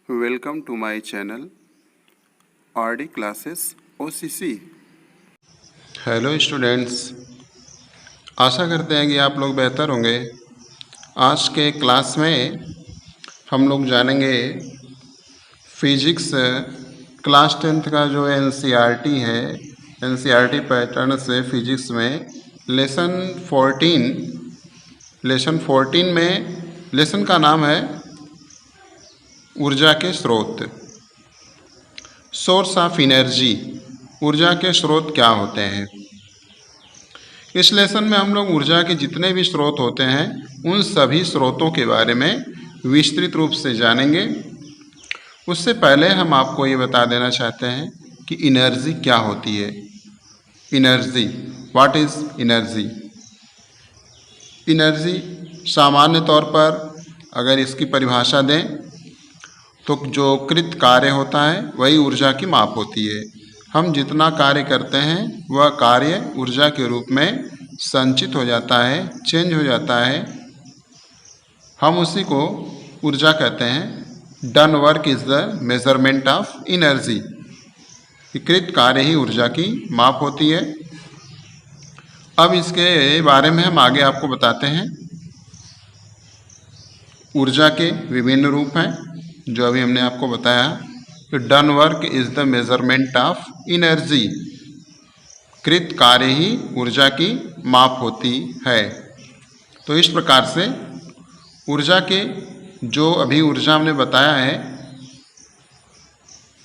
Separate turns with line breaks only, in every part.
Welcome to my channel RD Classes OCC।
Hello students, आशा करते हैं कि आप लोग बेहतर होंगे। आज के क्लास में हम लोग जानेंगे फिजिक्स क्लास 10th का जो एनसीईआरटी है, एनसीईआरटी पैटर्न से फिजिक्स में लेसन 14 में लेसन का नाम है ऊर्जा के स्रोत, सोर्स ऑफ एनर्जी। ऊर्जा के स्रोत क्या होते हैं? इस लेसन में हम लोग ऊर्जा के जितने भी स्रोत होते हैं उन सभी स्रोतों के बारे में विस्तृत रूप से जानेंगे। उससे पहले हम आपको ये बता देना चाहते हैं कि एनर्जी क्या होती है। Energy, what is energy? Energy सामान्य तौर पर अगर इसकी परिभाषा दें तो जो कृत कार्य होता है वही ऊर्जा की माप होती है। हम जितना कार्य करते हैं वह कार्य ऊर्जा के रूप में संचित हो जाता है, चेंज हो जाता है। हम उसी को ऊर्जा कहते हैं। Done work is the measurement of energy. कृत कार्य ही ऊर्जा की माप होती है। अब इसके बारे में हम आगे आपको बताते हैं। ऊर्जा के विभिन्न रूप हैं जो अभी हमने आपको बताया कि done work is the measurement of energy. कृत कार्य ही ऊर्जा की माप होती है। तो इस प्रकार से ऊर्जा के जो अभी ऊर्जा हमने बताया है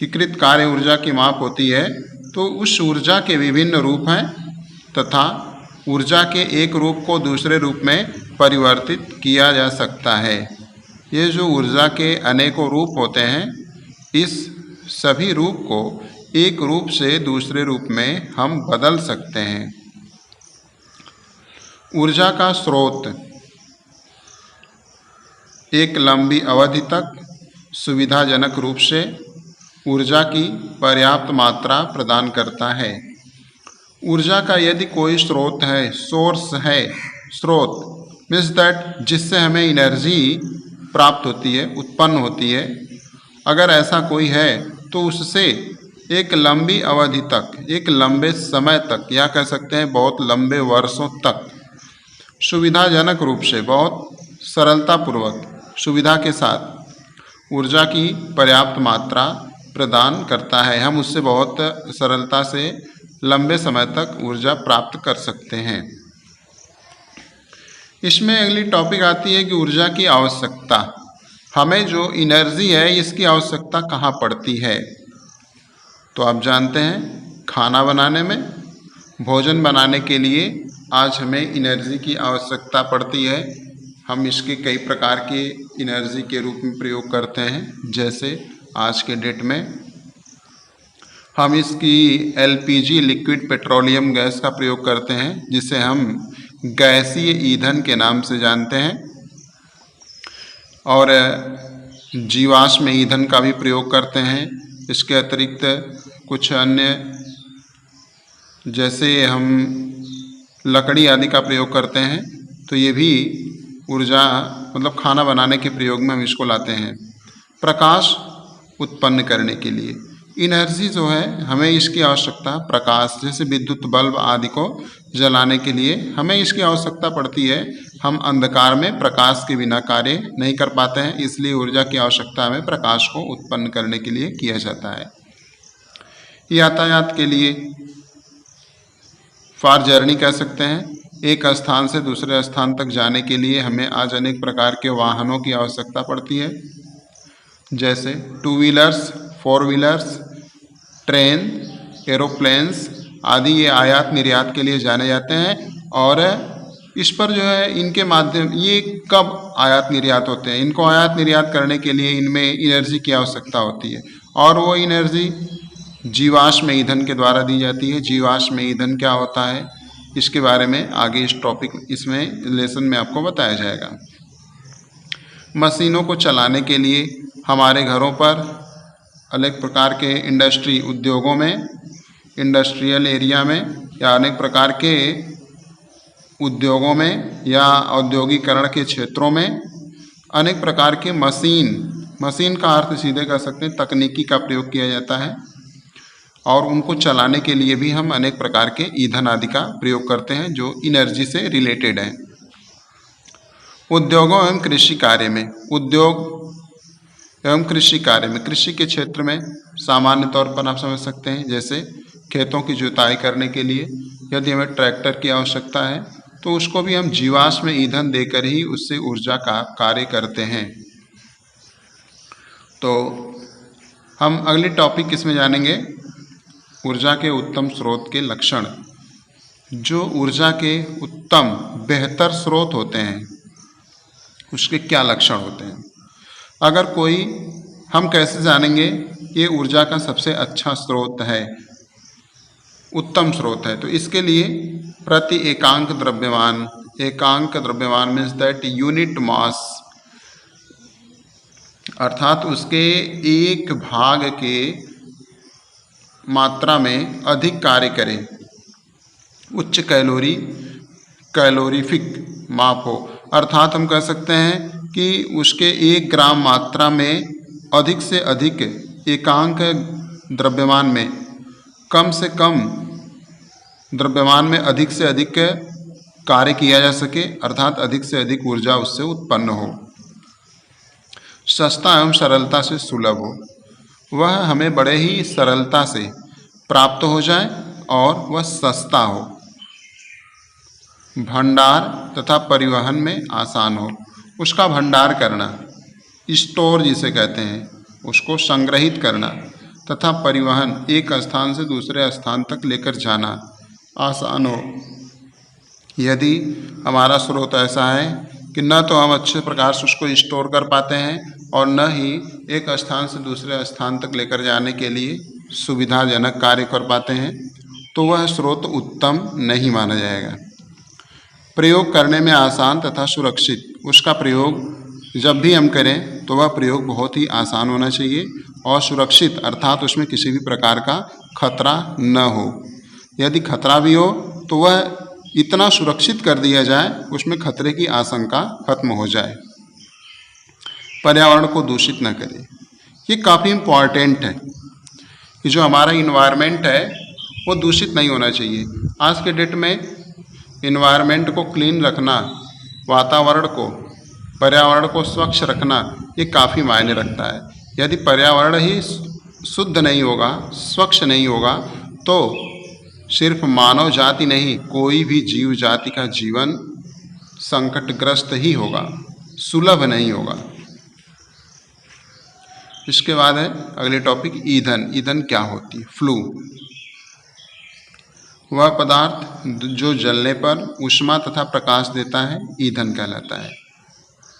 कि कृत कार्य ऊर्जा की माप होती है, तो उस ऊर्जा के विभिन्न रूप हैं तथा ऊर्जा के एक रूप को दूसरे रूप में परिवर्तित किया जा सकता है। ये जो ऊर्जा के अनेकों रूप होते हैं, इस सभी रूप को एक रूप से दूसरे रूप में हम बदल सकते हैं। ऊर्जा का स्रोत एक लंबी अवधि तक सुविधाजनक रूप से ऊर्जा की पर्याप्त मात्रा प्रदान करता है। ऊर्जा का यदि कोई स्रोत है, सोर्स है, स्रोत मीन्स दैट जिससे हमें एनर्जी प्राप्त होती है, उत्पन्न होती है, अगर ऐसा कोई है तो उससे एक लंबी अवधि तक, एक लंबे समय तक या कह सकते हैं बहुत लंबे वर्षों तक सुविधाजनक रूप से, बहुत सरलतापूर्वक, सुविधा के साथ ऊर्जा की पर्याप्त मात्रा प्रदान करता है। हम उससे बहुत सरलता से लंबे समय तक ऊर्जा प्राप्त कर सकते हैं। इसमें अगली टॉपिक आती है कि ऊर्जा की आवश्यकता। हमें जो एनर्जी है इसकी आवश्यकता कहाँ पड़ती है? तो आप जानते हैं खाना बनाने में, भोजन बनाने के लिए आज हमें एनर्जी की आवश्यकता पड़ती है। हम इसके कई प्रकार के एनर्जी के रूप में प्रयोग करते हैं। जैसे आज के डेट में हम इसकी एलपीजी, लिक्विड पेट्रोलियम गैस का प्रयोग करते हैं, जिसे हम गैसीय ईंधन के नाम से जानते हैं। और जीवाश्म ईंधन का भी प्रयोग करते हैं। इसके अतिरिक्त कुछ अन्य जैसे हम लकड़ी आदि का प्रयोग करते हैं, तो ये भी ऊर्जा मतलब खाना बनाने के प्रयोग में हम इसको लाते हैं। प्रकाश उत्पन्न करने के लिए एनर्जी जो है हमें इसकी आवश्यकता, प्रकाश जैसे विद्युत बल्ब आदि को जलाने के लिए हमें इसकी आवश्यकता पड़ती है। हम अंधकार में प्रकाश के बिना कार्य नहीं कर पाते हैं, इसलिए ऊर्जा की आवश्यकता हमें प्रकाश को उत्पन्न करने के लिए किया जाता है। यातायात के लिए फॉर जर्नी कह सकते हैं। एक स्थान से दूसरे स्थान तक जाने के लिए हमें आज अनेक प्रकार के वाहनों की आवश्यकता पड़ती है, जैसे 2 व्हीलर्स, 4 व्हीलर्स, ट्रेन, एरोप्लेन्स आदि। ये आयात निर्यात के लिए जाने जाते हैं और इस पर जो है इनके माध्यम, ये कब आयात निर्यात होते हैं? इनको आयात निर्यात करने के लिए इनमें एनर्जी की आवश्यकता होती है और वो एनर्जी जीवाश्म ईंधन के द्वारा दी जाती है। जीवाश्म ईंधन क्या होता है इसके बारे में आगे इस टॉपिक, इसमें लेसन में आपको बताया जाएगा। मशीनों को चलाने के लिए हमारे घरों पर, अनेक प्रकार के इंडस्ट्री, उद्योगों में, इंडस्ट्रियल एरिया में या अनेक प्रकार के उद्योगों में या औद्योगिकरण के क्षेत्रों में अनेक प्रकार के मशीन मशीन का अर्थ सीधे कह सकते हैं तकनीकी का प्रयोग किया जाता है, और उनको चलाने के लिए भी हम अनेक प्रकार के ईंधन आदि का प्रयोग करते हैं जो एनर्जी से रिलेटेड है। उद्योगों एवं कृषि कार्य में, उद्योग एवं कृषि कार्य में, कृषि के क्षेत्र में सामान्य तौर पर आप समझ सकते हैं, जैसे खेतों की जुताई करने के लिए यदि हमें ट्रैक्टर की आवश्यकता है तो उसको भी हम जीवाश्म ईंधन देकर ही उससे ऊर्जा का कार्य करते हैं। तो हम अगले टॉपिक किसमें जानेंगे, ऊर्जा के उत्तम स्रोत के लक्षण। जो ऊर्जा के उत्तम बेहतर स्रोत होते हैं उसके क्या लक्षण होते हैं। अगर कोई, हम कैसे जानेंगे ये ऊर्जा का सबसे अच्छा स्रोत है, उत्तम स्रोत है, तो इसके लिए प्रति एकांक द्रव्यमान, एकांक द्रव्यमान मीन्स दैट यूनिट मास, अर्थात उसके एक भाग के मात्रा में अधिक कार्य करे, उच्च कैलोरीफिक माप हो। अर्थात हम कह सकते हैं कि उसके 1 ग्राम मात्रा में अधिक से अधिक एकांक द्रव्यमान में, कम से कम द्रव्यमान में अधिक से अधिक कार्य किया जा सके, अर्थात अधिक से अधिक ऊर्जा उससे उत्पन्न हो। सस्ता एवं सरलता से सुलभ हो, वह हमें बड़े ही सरलता से प्राप्त हो जाए और वह सस्ता हो। भंडार तथा परिवहन में आसान हो, उसका भंडार करना, स्टोर जिसे कहते हैं, उसको संग्रहित करना तथा परिवहन, एक स्थान से दूसरे स्थान तक लेकर जाना आसान हो। यदि हमारा स्रोत ऐसा है कि न तो हम अच्छे प्रकार से उसको स्टोर कर पाते हैं और न ही एक स्थान से दूसरे स्थान तक लेकर जाने के लिए सुविधाजनक कार्य कर पाते हैं, तो वह स्रोत उत्तम नहीं माना जाएगा। प्रयोग करने में आसान तथा सुरक्षित, उसका प्रयोग जब भी हम करें तो वह प्रयोग बहुत ही आसान होना चाहिए और सुरक्षित, अर्थात उसमें किसी भी प्रकार का खतरा न हो। यदि खतरा भी हो तो वह इतना सुरक्षित कर दिया जाए उसमें खतरे की आशंका खत्म हो जाए। पर्यावरण को दूषित न करे, ये काफ़ी इम्पॉर्टेंट है कि जो हमारा इन्वायरमेंट है वो दूषित नहीं होना चाहिए। आज के डेट में इन्वायरमेंट को क्लीन रखना, वातावरण को, पर्यावरण को स्वच्छ रखना, ये काफ़ी मायने रखता है। यदि पर्यावरण ही शुद्ध नहीं होगा, स्वच्छ नहीं होगा, तो सिर्फ मानव जाति नहीं, कोई भी जीव जाति का जीवन संकटग्रस्त ही होगा, सुलभ नहीं होगा। इसके बाद है अगले टॉपिक ईंधन। ईंधन क्या होती है? फ्लू, वह पदार्थ जो जलने पर ऊष्मा तथा प्रकाश देता है ईंधन कहलाता है।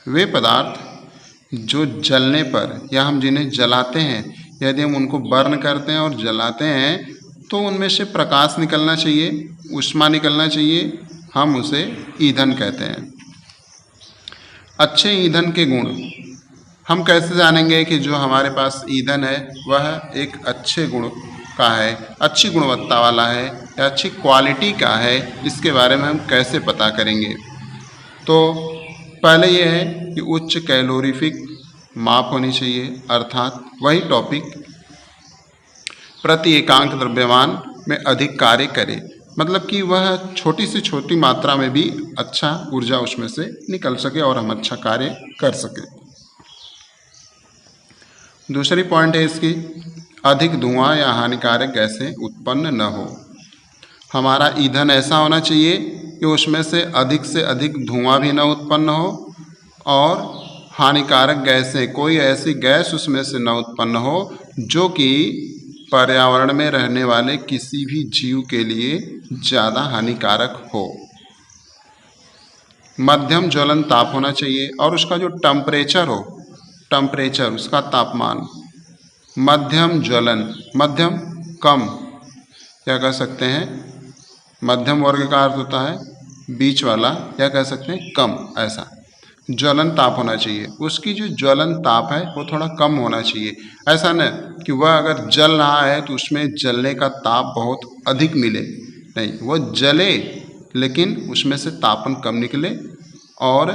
वे पदार्थ जो जलने पर या हम जिन्हें जलाते हैं, यदि हम उनको बर्न करते हैं और जलाते हैं तो उनमें से प्रकाश निकलना चाहिए, ऊष्मा निकलना चाहिए, हम उसे ईंधन कहते हैं। अच्छे ईंधन के गुण, हम कैसे जानेंगे कि जो हमारे पास ईंधन है वह एक अच्छे गुण का है, अच्छी गुणवत्ता वाला है या अच्छी क्वालिटी का है, इसके बारे में हम कैसे पता करेंगे? तो पहले ये है कि उच्च कैलोरीफिक माप होनी चाहिए, अर्थात वही टॉपिक प्रति एकांक द्रव्यमान में अधिक कार्य करे, मतलब कि वह छोटी से छोटी मात्रा में भी अच्छा ऊर्जा उसमें से निकल सके और हम अच्छा कार्य कर सके। दूसरी पॉइंट है इसकी, अधिक धुआं या हानिकारक गैसें उत्पन्न न हो। हमारा ईंधन ऐसा होना चाहिए कि उसमें से अधिक धुआं भी न उत्पन्न हो और हानिकारक गैसें, कोई ऐसी गैस उसमें से न उत्पन्न हो जो कि पर्यावरण में रहने वाले किसी भी जीव के लिए ज़्यादा हानिकारक हो। मध्यम ज्वलन ताप होना चाहिए और उसका जो टेम्परेचर हो, टेम्परेचर उसका तापमान, मध्यम ज्वलन, मध्यम कम, क्या कह सकते हैं, मध्यम वर्ग का अर्थ होता है बीच वाला, या कह सकते हैं कम, ऐसा ज्वलन ताप होना चाहिए। उसकी जो ज्वलन ताप है वो थोड़ा कम होना चाहिए। ऐसा न कि वह अगर जल रहा है तो उसमें जलने का ताप बहुत अधिक मिले, नहीं, वह जले लेकिन उसमें से तापन कम निकले और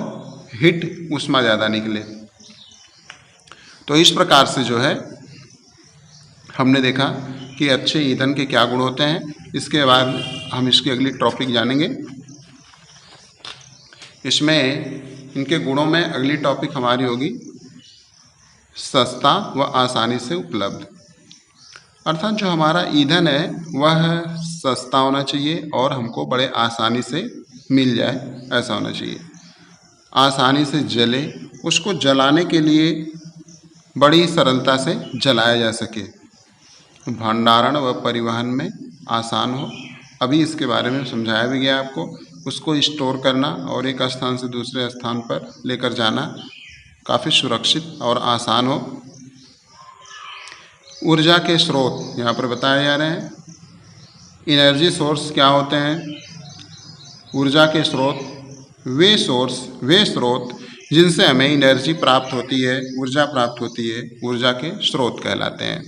हीट ऊष्मा ज़्यादा निकले। तो इस प्रकार से जो है हमने देखा कि अच्छे ईंधन के क्या गुण होते हैं। इसके बाद हम इसकी अगली टॉपिक जानेंगे। इसमें इनके गुणों में अगली टॉपिक हमारी होगी सस्ता व आसानी से उपलब्ध। अर्थात जो हमारा ईंधन है वह सस्ता होना चाहिए और हमको बड़े आसानी से मिल जाए, ऐसा होना चाहिए। आसानी से जले, उसको जलाने के लिए बड़ी सरलता से जलाया जा सके, भंडारण व परिवहन में आसान हो। अभी इसके बारे में समझाया भी गया आपको। उसको स्टोर करना और एक स्थान से दूसरे स्थान पर लेकर जाना काफ़ी सुरक्षित और आसान हो। ऊर्जा के स्रोत यहाँ पर बताए जा रहे हैं। एनर्जी सोर्स क्या होते हैं? ऊर्जा के स्रोत वे स्रोत जिनसे हमें एनर्जी प्राप्त होती है, ऊर्जा प्राप्त होती है, ऊर्जा के स्रोत कहलाते हैं।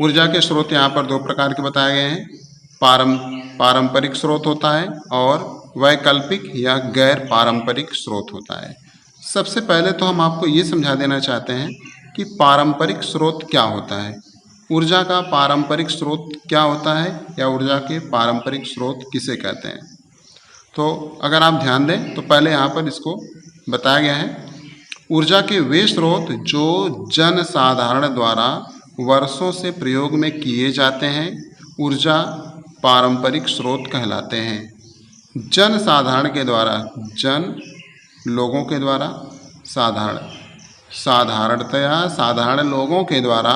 ऊर्जा के स्रोत यहाँ पर दो प्रकार के बताए गए हैं। पारंपरिक स्रोत होता है और वैकल्पिक या गैर पारंपरिक स्रोत होता है। सबसे पहले तो हम आपको ये समझा देना चाहते हैं कि पारंपरिक स्रोत क्या होता है, ऊर्जा का पारंपरिक स्रोत क्या होता है, या ऊर्जा के पारंपरिक स्रोत किसे कहते हैं। तो अगर आप ध्यान दें तो पहले यहाँ पर इसको बताया गया है। ऊर्जा के वे स्रोत जो जन साधारण द्वारा वर्षों से प्रयोग में किए जाते हैं, ऊर्जा पारंपरिक स्रोत कहलाते हैं। जन साधारण के द्वारा, जन लोगों के द्वारा, साधारणतया साधारण लोगों के द्वारा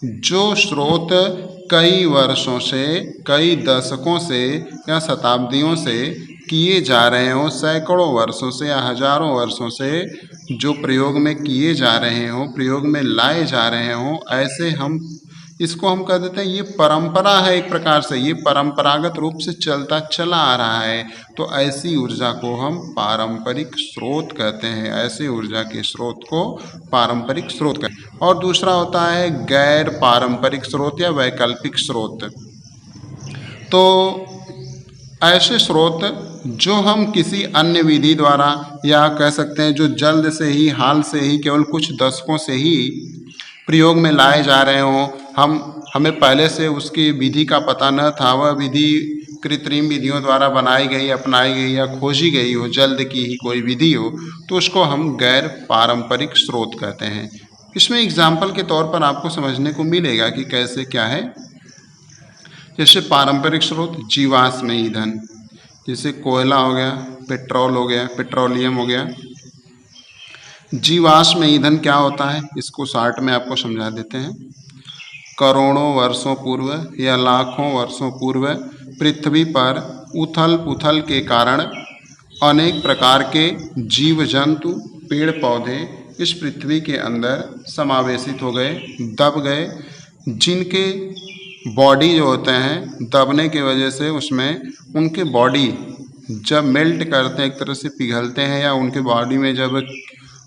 जो स्रोत कई वर्षों से, कई दशकों से या शताब्दियों से किए जा रहे हों, सैकड़ों वर्षों से या हजारों वर्षों से जो प्रयोग में किए जा रहे हों, प्रयोग में लाए जा रहे हों, ऐसे हम इसको हम कह देते हैं ये परंपरा है। एक प्रकार से ये परंपरागत रूप से चलता चला आ रहा है। तो ऐसी ऊर्जा को हम पारंपरिक स्रोत कहते हैं। ऐसे ऊर्जा के स्रोत को पारंपरिक स्रोत कहते हैं। और दूसरा होता है गैर पारंपरिक स्रोत या वैकल्पिक स्रोत। तो ऐसे स्रोत जो हम किसी अन्य विधि द्वारा, या कह सकते हैं जो जल्द से ही, हाल से ही, केवल कुछ दशकों से ही प्रयोग में लाए जा रहे हों, हमें पहले से उसकी विधि का पता न था, वह विधि कृत्रिम विधियों द्वारा बनाई गई, अपनाई गई या खोजी गई हो, जल्द की ही कोई विधि हो, तो उसको हम गैर पारंपरिक स्रोत कहते हैं। इसमें एग्जाम्पल के तौर पर आपको समझने को मिलेगा कि कैसे क्या है। जैसे पारंपरिक स्रोत जीवाश्म ईंधन, जैसे कोयला हो गया, पेट्रोल हो गया, पेट्रोलियम हो गया। जीवाश्म ईंधन क्या होता है, इसको शॉर्ट में आपको समझा देते हैं। करोड़ों वर्षों पूर्व या लाखों वर्षों पूर्व पृथ्वी पर उथल पुथल के कारण अनेक प्रकार के जीव जंतु, पेड़ पौधे इस पृथ्वी के अंदर समावेशित हो गए, दब गए, जिनके बॉडी जो होते हैं दबने की वजह से उसमें उनके बॉडी जब मेल्ट करते हैं, एक तरह से पिघलते हैं, या उनके बॉडी में जब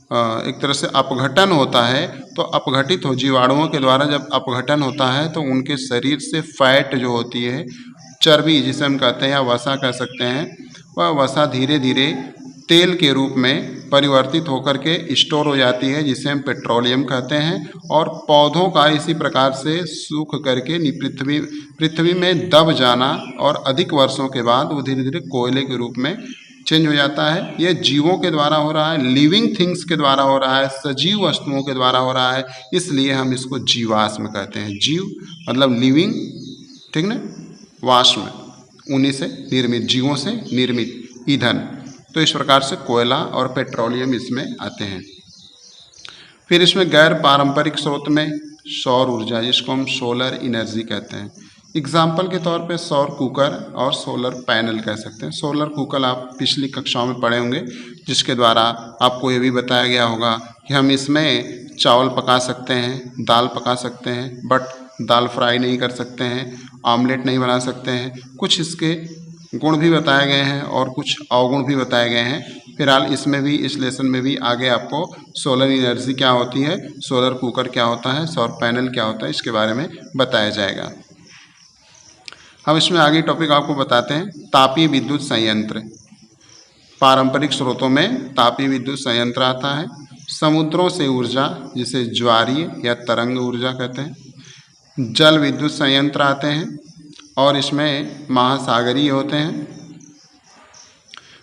एक तरह से अपघटन होता है, तो अपघटित हो जीवाणुओं के द्वारा जब अपघटन होता है तो उनके शरीर से फैट जो होती है, चर्बी जिसे हम कहते हैं या वसा कह सकते हैं, वह वसा धीरे धीरे तेल के रूप में परिवर्तित होकर के स्टोर हो जाती है, जिसे हम पेट्रोलियम कहते हैं। और पौधों का इसी प्रकार से सूख करके पृथ्वी में दब जाना और अधिक वर्षों के बाद वो धीरे धीरे कोयले के रूप में चेंज हो जाता है। यह जीवों के द्वारा हो रहा है, लिविंग थिंग्स के द्वारा हो रहा है, सजीव वस्तुओं के द्वारा हो रहा है, इसलिए हम इसको जीवाश्म कहते हैं। जीव मतलब लिविंग, ठीक ना, वाष्म उन्हीं से निर्मित, जीवों से निर्मित ईंधन। तो इस प्रकार से कोयला और पेट्रोलियम इसमें आते हैं। फिर इसमें गैर पारंपरिक स्रोत में सौर ऊर्जा, जिसको हम सोलर एनर्जी कहते हैं। एग्जाम्पल के तौर पे सौर कुकर और सोलर पैनल कह सकते हैं। सोलर कुकर आप पिछली कक्षाओं में पढ़े होंगे, जिसके द्वारा आपको ये भी बताया गया होगा कि हम इसमें चावल पका सकते हैं, दाल पका सकते हैं, बट दाल फ्राई नहीं कर सकते हैं, ऑमलेट नहीं बना सकते हैं। कुछ इसके गुण भी बताए गए हैं और कुछ अवगुण भी बताए गए हैं। फिलहाल इसमें भी, इस लेसन में भी आगे आपको सोलर एनर्जी क्या होती है, सोलर कुकर क्या होता है, सौर पैनल क्या होता है, इसके बारे में बताया जाएगा। हम इसमें आगे टॉपिक आपको बताते हैं तापीय विद्युत संयंत्र। पारंपरिक स्रोतों में तापीय विद्युत संयंत्र आता है। समुद्रों से ऊर्जा जिसे ज्वारीय या तरंग ऊर्जा कहते हैं। जल विद्युत संयंत्र आते हैं और इसमें महासागरीय होते हैं।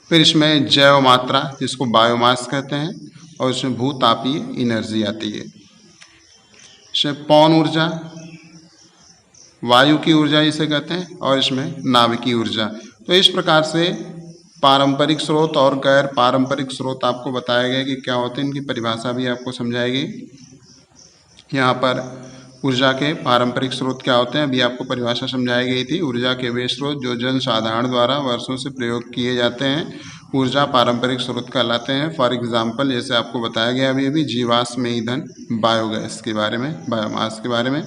फिर इसमें जैव मात्रा जिसको बायोमास कहते हैं और इसमें भूतापीय एनर्जी आती है। इसमें पवन ऊर्जा, वायु की ऊर्जा इसे कहते हैं और इसमें नाभिकीय ऊर्जा। तो इस प्रकार से पारंपरिक स्रोत और गैर पारंपरिक स्रोत आपको बताया गया कि क्या होते हैं, इनकी परिभाषा भी आपको समझाई गई। यहाँ पर ऊर्जा के पारंपरिक स्रोत क्या होते हैं अभी आपको परिभाषा समझाई गई थी। ऊर्जा के वे स्रोत जो जनसाधारण द्वारा वर्षों से प्रयोग किए जाते हैं ऊर्जा पारंपरिक स्रोत कहलाते हैं। फॉर एग्जाम्पल जैसे आपको बताया गया अभी जीवाश्म ईंधन, बायोगैस के बारे में, बायोमास के बारे में।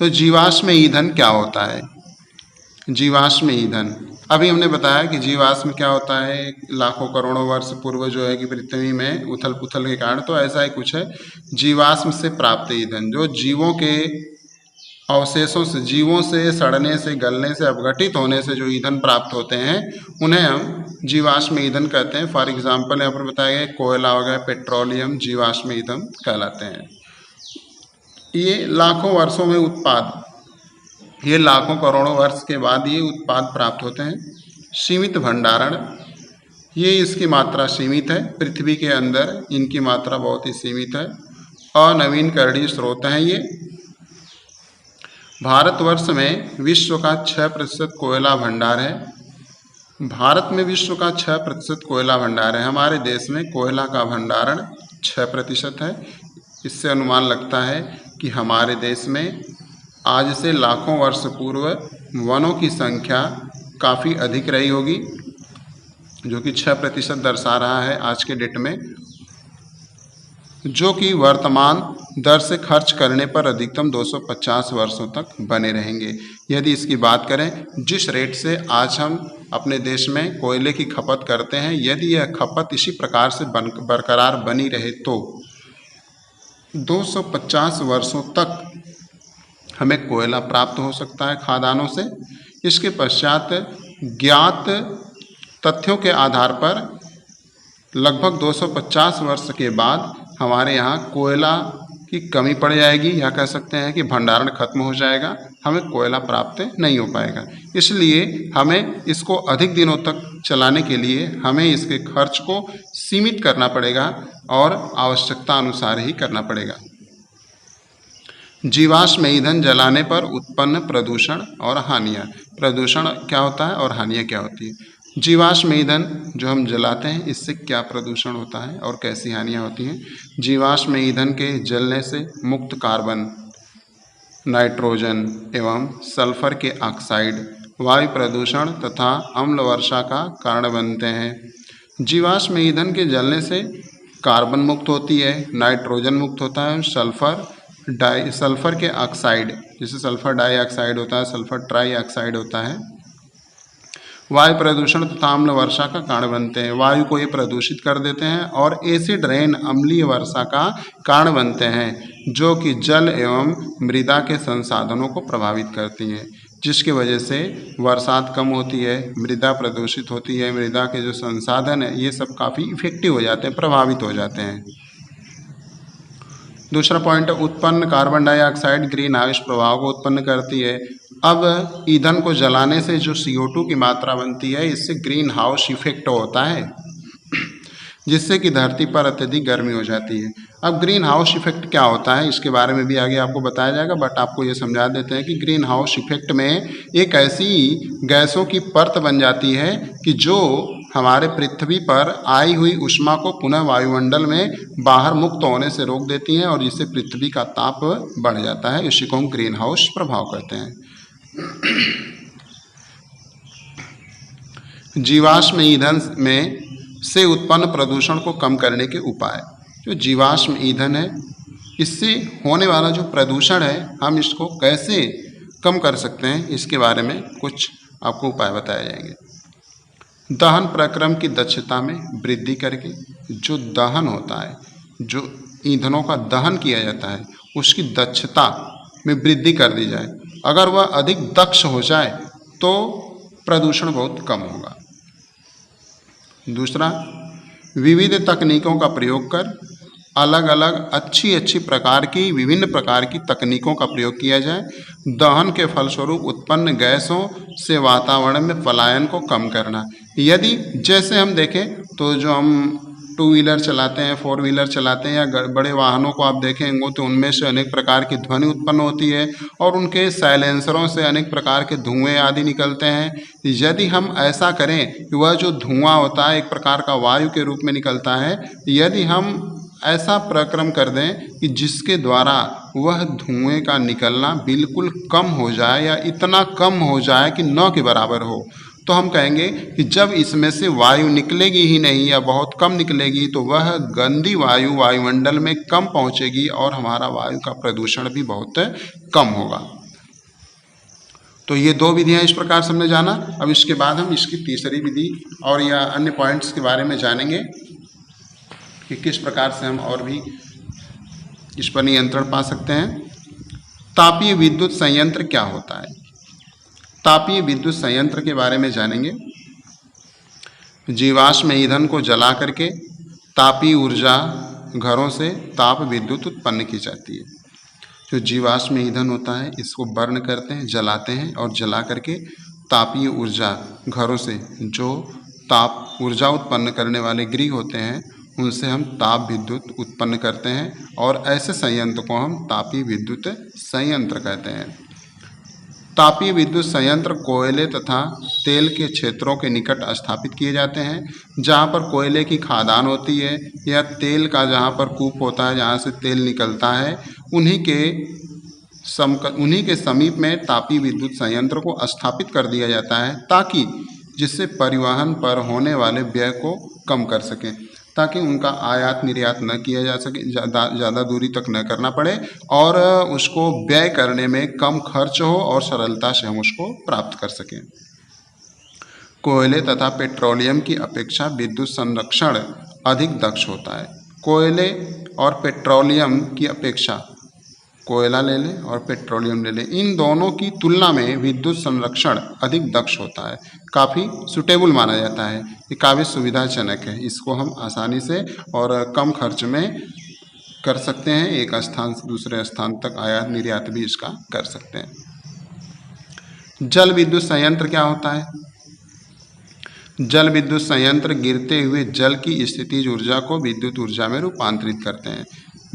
तो जीवाश्म ईंधन क्या होता है? जीवाश्म ईंधन अभी हमने बताया कि जीवाश्म क्या होता है, लाखों करोड़ों वर्ष पूर्व जो है कि पृथ्वी में उथल पुथल के कारण, तो ऐसा ही कुछ है। जीवाश्म से प्राप्त ईंधन जो जीवों के अवशेषों से, जीवों से सड़ने से, गलने से, अपघटित होने से जो ईंधन प्राप्त होते हैं उन्हें हम जीवाश्म ईंधन कहते हैं। फॉर एग्जाम्पल यहाँ पर बताया गया कोयला हो गया, पेट्रोलियम जीवाश्म ईंधन कहलाते हैं। ये लाखों वर्षों में ये लाखों करोड़ों वर्ष के बाद ये उत्पाद प्राप्त होते हैं। सीमित भंडारण, ये इसकी मात्रा सीमित है, पृथ्वी के अंदर इनकी मात्रा बहुत ही सीमित है। अनवीनकरणीय स्रोत हैं ये। भारतवर्ष में विश्व का 6% कोयला भंडार है। भारत में विश्व का 6% कोयला भंडार है। हमारे देश में कोयला का भंडारण 6% है। इससे अनुमान लगता है कि हमारे देश में आज से लाखों वर्ष पूर्व वनों की संख्या काफ़ी अधिक रही होगी, जो कि 6% दर्शा रहा है आज के डेट में, जो कि वर्तमान दर से खर्च करने पर अधिकतम 250 वर्षों तक बने रहेंगे। यदि इसकी बात करें जिस रेट से आज हम अपने देश में कोयले की खपत करते हैं, यदि यह खपत इसी प्रकार से बरकरार बनी रहे तो 250 वर्षों तक हमें कोयला प्राप्त हो सकता है खादानों से। इसके पश्चात ज्ञात तथ्यों के आधार पर लगभग 250 वर्ष के बाद हमारे यहाँ कोयला की कमी पड़ जाएगी, या कह सकते हैं कि भंडारण खत्म हो जाएगा, हमें कोयला प्राप्त नहीं हो पाएगा। इसलिए हमें इसको अधिक दिनों तक चलाने के लिए हमें इसके खर्च को सीमित करना पड़ेगा और आवश्यकता अनुसार ही करना पड़ेगा। जीवाश्म ईंधन जलाने पर उत्पन्न प्रदूषण और हानियाँ। प्रदूषण क्या होता है और हानियाँ क्या होती है? जीवाश्म ईंधन जो हम जलाते हैं इससे क्या प्रदूषण होता है और कैसी हानियाँ होती हैं? जीवाश्म ईंधन के जलने से मुक्त कार्बन, नाइट्रोजन एवं सल्फर के ऑक्साइड वायु प्रदूषण तथा अम्ल वर्षा का कारण बनते हैं। जीवाश्म ईंधन के जलने से कार्बन मुक्त होती है, नाइट्रोजन मुक्त होता है, सल्फर के ऑक्साइड जैसे सल्फर डाइऑक्साइड होता है, सल्फर ट्राइऑक्साइड होता है, वायु प्रदूषण तथा अम्ल वर्षा का कारण बनते हैं। वायु को ये प्रदूषित कर देते हैं और एसिड रेन अम्लीय वर्षा का कारण बनते हैं, जो कि जल एवं मृदा के संसाधनों को प्रभावित करती हैं, जिसकी वजह से बरसात कम होती है, मृदा प्रदूषित होती है, मृदा के जो संसाधन है ये सब काफ़ी इफेक्टिव हो जाते हैं, प्रभावित हो जाते हैं। दूसरा पॉइंट, उत्पन्न कार्बन डाइऑक्साइड ग्रीन हाउस प्रभाव को उत्पन्न करती है। अब ईंधन को जलाने से जो CO2 की मात्रा बनती है, इससे ग्रीन हाउस इफेक्ट होता है, जिससे कि धरती पर अत्यधिक गर्मी हो जाती है। अब ग्रीन हाउस इफेक्ट क्या होता है इसके बारे में भी आगे आपको बताया जाएगा, बट आपको ये समझा देते हैं कि ग्रीन हाउस इफेक्ट में एक ऐसी गैसों की परत बन जाती है कि जो हमारे पृथ्वी पर आई हुई ऊष्मा को पुनः वायुमंडल में बाहर मुक्त होने से रोक देती हैं और जिससे पृथ्वी का ताप बढ़ जाता है। इसी को हम ग्रीन हाउस प्रभाव कहते हैं। जीवाश्म ईंधन में से उत्पन्न प्रदूषण को कम करने के उपाय। जो जीवाश्म ईंधन है इससे होने वाला जो प्रदूषण है हम इसको कैसे कम कर सकते हैं, इसके बारे में कुछ आपको उपाय बताए जाएंगे। दहन प्रक्रम की दक्षता में वृद्धि करके, जो दहन होता है, जो ईंधनों का दहन किया जाता है उसकी दक्षता में वृद्धि कर दी जाए। अगर वह अधिक दक्ष हो जाए तो प्रदूषण बहुत कम होगा। दूसरा, विविध तकनीकों का प्रयोग कर अलग अलग अच्छी प्रकार की विभिन्न प्रकार की तकनीकों का प्रयोग किया जाए। दहन के फलस्वरूप उत्पन्न गैसों से वातावरण में पलायन को कम करना। यदि जैसे हम देखें तो जो हम टू व्हीलर चलाते हैं, फोर व्हीलर चलाते हैं या बड़े वाहनों को आप देखेंगे तो उनमें से अनेक प्रकार की ध्वनि उत्पन्न होती है और उनके साइलेंसरों से अनेक प्रकार के धुएं आदि निकलते हैं। यदि हम ऐसा करें कि वह जो धुआं होता है एक प्रकार का वायु के रूप में निकलता है, यदि हम ऐसा प्रक्रम कर दें कि जिसके द्वारा वह धुएं का निकलना बिल्कुल कम हो जाए या इतना कम हो जाए कि न के बराबर हो, तो हम कहेंगे कि जब इसमें से वायु निकलेगी ही नहीं या बहुत कम निकलेगी तो वह गंदी वायु वायुमंडल में कम पहुंचेगी और हमारा वायु का प्रदूषण भी बहुत कम होगा। तो ये दो विधियां इस प्रकार से हमने जाना। अब इसके बाद हम इसकी तीसरी विधि और या अन्य पॉइंट्स के बारे में जानेंगे कि किस प्रकार से हम और भी इस पर नियंत्रण पा सकते हैं। तापीय विद्युत संयंत्र क्या होता है? तापीय विद्युत संयंत्र के बारे में जानेंगे। जीवाश्म ईंधन को जला करके तापीय ऊर्जा घरों से ताप विद्युत उत्पन्न की जाती है। जो जीवाश्म ईंधन होता है इसको बर्न करते हैं, जलाते हैं और जला करके तापीय ऊर्जा घरों से जो ताप ऊर्जा उत्पन्न करने वाले गृह होते हैं उनसे हम ताप विद्युत उत्पन्न करते हैं और ऐसे संयंत्र को हम तापीय विद्युत संयंत्र कहते हैं। तापीय विद्युत संयंत्र कोयले तथा तेल के क्षेत्रों के निकट स्थापित किए जाते हैं, जहाँ पर कोयले की खादान होती है या तेल का जहाँ पर कूप होता है जहाँ से तेल निकलता है, उन्हीं के समीप में तापीय विद्युत संयंत्र को स्थापित कर दिया जाता है ताकि जिससे परिवहन पर होने वाले व्यय को कम कर सकें, ताकि उनका आयात निर्यात न किया जा सके, ज़्यादा दूरी तक न करना पड़े और उसको व्यय करने में कम खर्च हो और सरलता से हम उसको प्राप्त कर सकें। कोयले तथा पेट्रोलियम की अपेक्षा विद्युत संरक्षण अधिक दक्ष होता है। कोयले और पेट्रोलियम की अपेक्षा, कोयला ले लें और पेट्रोलियम ले लें, इन दोनों की तुलना में विद्युत संरक्षण अधिक दक्ष होता है, काफ़ी सुटेबल माना जाता है, ये काफ़ी सुविधाजनक है। इसको हम आसानी से और कम खर्च में कर सकते हैं, एक स्थान से दूसरे स्थान तक आयात निर्यात भी इसका कर सकते हैं। जल विद्युत संयंत्र क्या होता है? जल विद्युत संयंत्र गिरते हुए जल की स्थितिज ऊर्जा को विद्युत ऊर्जा में रूपांतरित करते हैं।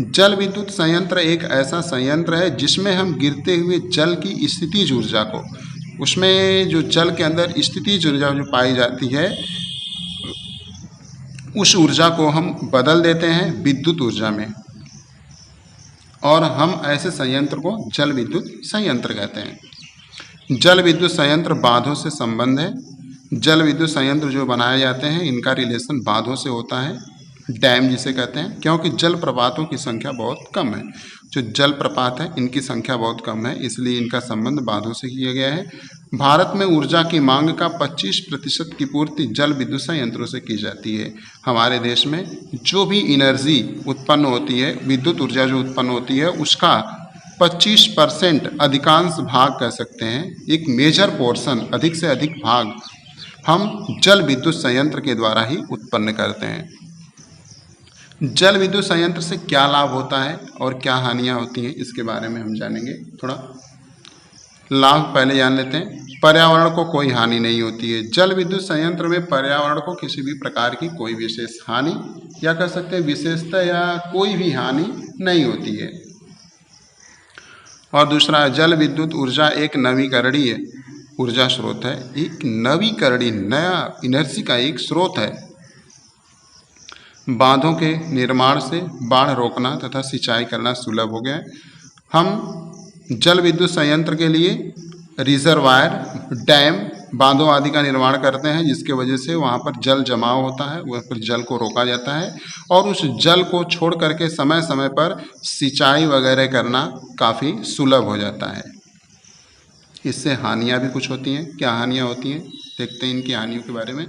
जल विद्युत संयंत्र एक ऐसा संयंत्र है जिसमें हम गिरते हुए जल की स्थितिज ऊर्जा को, उसमें जो जल के अंदर स्थितिज ऊर्जा जो पाई जाती है उस ऊर्जा को हम बदल देते हैं विद्युत ऊर्जा में और हम ऐसे संयंत्र को जल विद्युत संयंत्र कहते हैं। जल विद्युत संयंत्र बांधों से संबंध है। जल विद्युत संयंत्र जो बनाए जाते हैं इनका रिलेशन बांधों से होता है, डैम जिसे कहते हैं, क्योंकि जल प्रपातों की संख्या बहुत कम है। जो जल प्रपात है इनकी संख्या बहुत कम है, इसलिए इनका संबंध बांधों से किया गया है। भारत में ऊर्जा की मांग का 25% की पूर्ति जल विद्युत संयंत्रों से की जाती है। हमारे देश में जो भी एनर्जी उत्पन्न होती है, विद्युत ऊर्जा जो उत्पन्न होती है, उसका 25% अधिकांश भाग कह सकते हैं, एक मेजर पोर्शन, अधिक से अधिक भाग हम जल विद्युत संयंत्र के द्वारा ही उत्पन्न करते हैं। जल विद्युत संयंत्र से क्या लाभ होता है और क्या हानियां होती हैं, इसके बारे में हम जानेंगे। थोड़ा लाभ पहले जान लेते हैं। पर्यावरण को कोई हानि नहीं होती है। जल विद्युत संयंत्र में पर्यावरण को किसी भी प्रकार की कोई विशेष हानि या कह सकते हैं विशेषता या कोई भी हानि नहीं होती है। और दूसरा, जल विद्युत ऊर्जा एक नवीकरणीय ऊर्जा स्रोत है, एक नवीकरणीय नया एनर्जी का एक स्रोत है। बांधों के निर्माण से बाढ़ रोकना तथा सिंचाई करना सुलभ हो गया है। हम जल विद्युत संयंत्र के लिए रिजर्वायर, डैम, बांधों आदि का निर्माण करते हैं, जिसके वजह से वहाँ पर जल जमाव होता है, वहाँ पर जल को रोका जाता है और उस जल को छोड़ करके समय समय पर सिंचाई वगैरह करना काफ़ी सुलभ हो जाता है। इससे हानियाँ भी कुछ होती हैं। क्या हानियाँ होती हैं, देखते हैं इनकी हानियों के बारे में।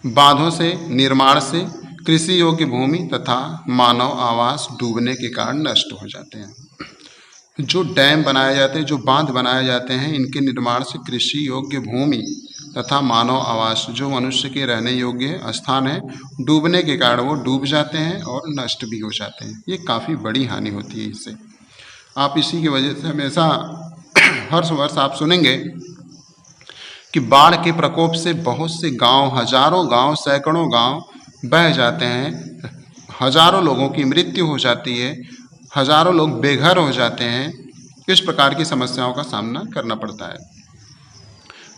बांधों से निर्माण से कृषि योग्य भूमि तथा मानव आवास डूबने के कारण नष्ट हो जाते हैं। जो डैम बनाए जाते हैं, जो बांध बनाए जाते हैं, इनके निर्माण से कृषि योग्य भूमि तथा मानव आवास जो मनुष्य के रहने योग्य स्थान है, डूबने के कारण वो डूब जाते हैं और नष्ट भी हो जाते हैं। ये काफ़ी बड़ी हानि होती है इससे। आप इसी की वजह से हमेशा हर वर्ष आप सुनेंगे कि बाढ़ के प्रकोप से बहुत से गांव, हजारों गांव, सैकड़ों गांव बह जाते हैं, हजारों लोगों की मृत्यु हो जाती है, हजारों लोग बेघर हो जाते हैं। इस प्रकार की समस्याओं का सामना करना पड़ता है।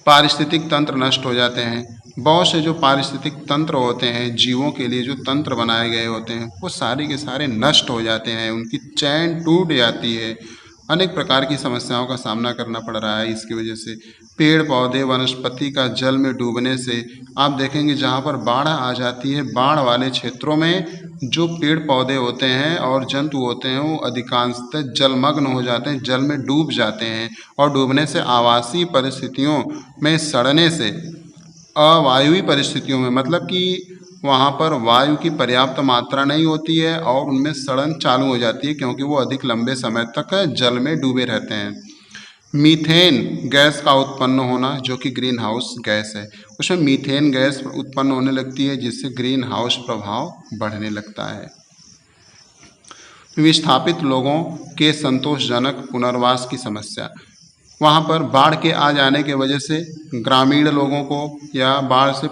पारिस्थितिक तंत्र नष्ट हो जाते हैं। बहुत से जो पारिस्थितिक तंत्र होते हैं, जीवों के लिए जो तंत्र बनाए गए होते हैं, वो सारे के सारे नष्ट हो जाते हैं, उनकी चैन टूट जाती है। अनेक प्रकार की समस्याओं का सामना करना पड़ रहा है इसकी वजह से। पेड़ पौधे वनस्पति का जल में डूबने से आप देखेंगे जहाँ पर बाढ़ आ जाती है, बाढ़ वाले क्षेत्रों में जो पेड़ पौधे होते हैं और जंतु होते हैं वो अधिकांशतः जलमग्न हो जाते हैं, जल में डूब जाते हैं। और डूबने से आवासीय परिस्थितियों में सड़ने से, अवायवीय परिस्थितियों में, मतलब कि वहाँ पर वायु की पर्याप्त मात्रा नहीं होती है और उनमें सड़न चालू हो जाती है, क्योंकि वो अधिक लंबे समय तक जल में डूबे रहते हैं। मीथेन गैस का उत्पन्न होना, जो कि ग्रीन हाउस गैस है, उसमें मीथेन गैस उत्पन्न होने लगती है, जिससे ग्रीन हाउस प्रभाव बढ़ने लगता है। विस्थापित लोगों के संतोषजनक पुनर्वास की समस्या, वहाँ पर बाढ़ के आ जाने के वजह से ग्रामीण लोगों को या बाढ़ से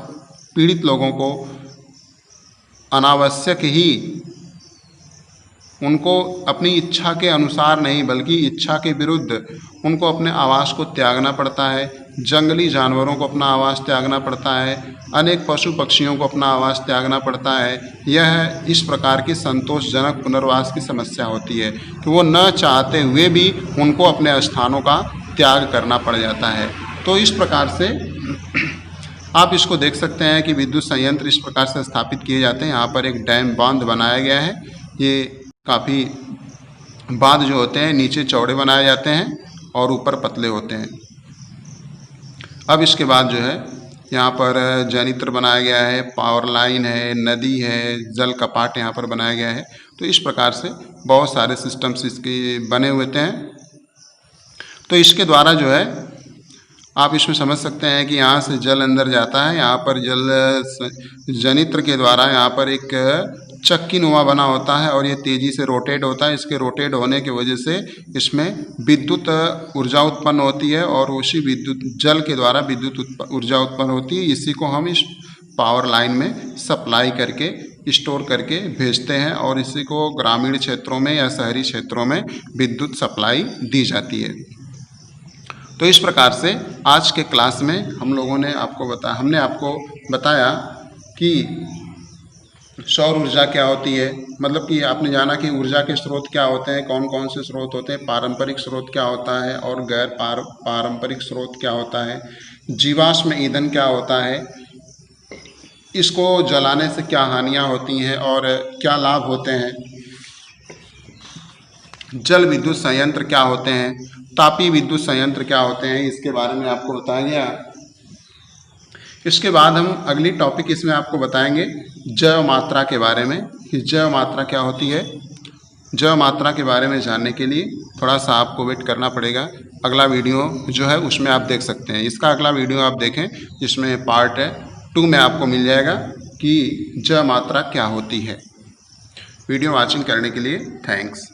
पीड़ित लोगों को अनावश्यक ही उनको अपनी इच्छा के अनुसार नहीं बल्कि इच्छा के विरुद्ध उनको अपने आवास को त्यागना पड़ता है। जंगली जानवरों को अपना आवास त्यागना पड़ता है, अनेक पशु पक्षियों को अपना आवास त्यागना पड़ता है। यह इस प्रकार की संतोषजनक पुनर्वास की समस्या होती है कि वो न चाहते हुए भी उनको अपने स्थानों का त्याग करना पड़ जाता है। तो इस प्रकार से आप इसको देख सकते हैं कि विद्युत संयंत्र इस प्रकार से स्थापित किए जाते हैं। यहाँ पर एक डैम बांध बनाया गया है। ये काफ़ी बांध जो होते हैं नीचे चौड़े बनाए जाते हैं और ऊपर पतले होते हैं। अब इसके बाद जो है यहाँ पर जनित्र बनाया गया है, पावर लाइन है, नदी है, जल कपाट यहाँ पर बनाया गया है। तो इस प्रकार से बहुत सारे सिस्टम्स इसके बने हुए हैं। तो इसके द्वारा जो है आप इसमें समझ सकते हैं कि यहाँ से जल अंदर जाता है। यहाँ पर जल जनित्र के द्वारा यहाँ पर एक चक्की नुमा बना होता है और ये तेज़ी से रोटेट होता है। इसके रोटेट होने की वजह से इसमें विद्युत ऊर्जा उत्पन्न होती है और उसी विद्युत जल के द्वारा विद्युत ऊर्जा उत्पन्न होती है। इसी को हम इस पावर लाइन में सप्लाई करके, स्टोर करके भेजते हैं और इसी को ग्रामीण क्षेत्रों में या शहरी क्षेत्रों में विद्युत सप्लाई दी जाती है। तो इस प्रकार से आज के क्लास में हमने आपको बताया कि सौर ऊर्जा क्या होती है, मतलब कि आपने जाना कि ऊर्जा के स्रोत क्या होते हैं, कौन कौन से स्रोत होते हैं, पारंपरिक स्रोत क्या होता है और गैर पारंपरिक स्रोत क्या होता है, जीवाश्म ईंधन क्या होता है, इसको जलाने से क्या हानियां होती हैं और क्या लाभ होते हैं, जल विद्युत संयंत्र क्या होते हैं, तापीय विद्युत संयंत्र क्या होते हैं, इसके बारे में आपको बताया गया। इसके बाद हम अगली टॉपिक इसमें आपको बताएंगे जैव मात्रा के बारे में कि जैव मात्रा क्या होती है। जैव मात्रा के बारे में जानने के लिए थोड़ा सा आपको वेट करना पड़ेगा। अगला वीडियो जो है उसमें आप देख सकते हैं। इसका अगला वीडियो आप देखें जिसमें पार्ट 2 में आपको मिल जाएगा कि जैव मात्रा क्या होती है। वीडियो वॉचिंग करने के लिए थैंक्स।